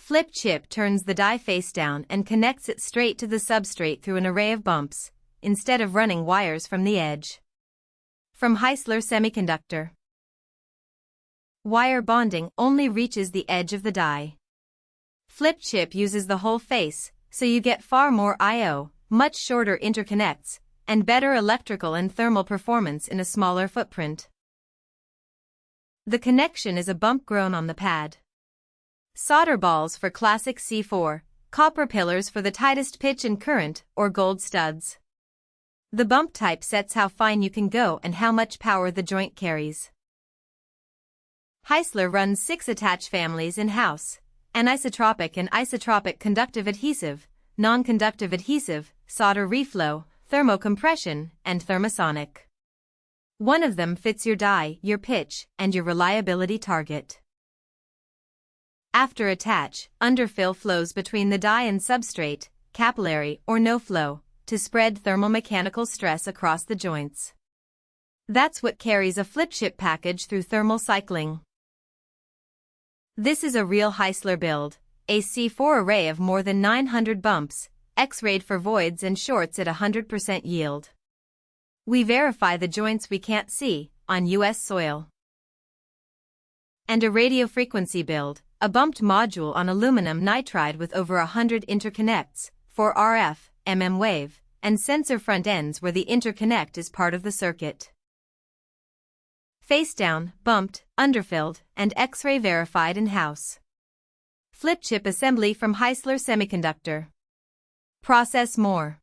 Flip chip turns the die face down and connects it straight to the substrate through an array of bumps, instead of running wires from the edge. From Heisler Semiconductor. Wire bonding only reaches the edge of the die. Flip chip uses the whole face, so you get far more I/O, much shorter interconnects, and better electrical and thermal performance in a smaller footprint. The connection is a bump grown on the pad. Solder balls for classic C4, copper pillars for the tightest pitch and current, or gold studs. The bump type sets how fine you can go and how much power the joint carries. Heisler runs 6 attach families in-house: anisotropic and isotropic conductive adhesive, non-conductive adhesive, solder reflow, thermocompression, and thermosonic. One of them fits your die, your pitch, and your reliability target. After attach, underfill flows between the die and substrate, capillary or no flow, to spread thermomechanical stress across the joints. That's what carries a flip chip package through thermal cycling. This is a real Heisler build, a C4 array of more than 900 bumps, X-rayed for voids and shorts at 100% yield. We verify the joints we can't see, on US soil. And a radio frequency build, a bumped module on aluminum nitride with over 100 interconnects, for RF, wave, and sensor front ends where the interconnect is part of the circuit. Face down, bumped, underfilled, and X-ray verified in-house. Flip chip assembly from Heisler Semiconductor. Process more.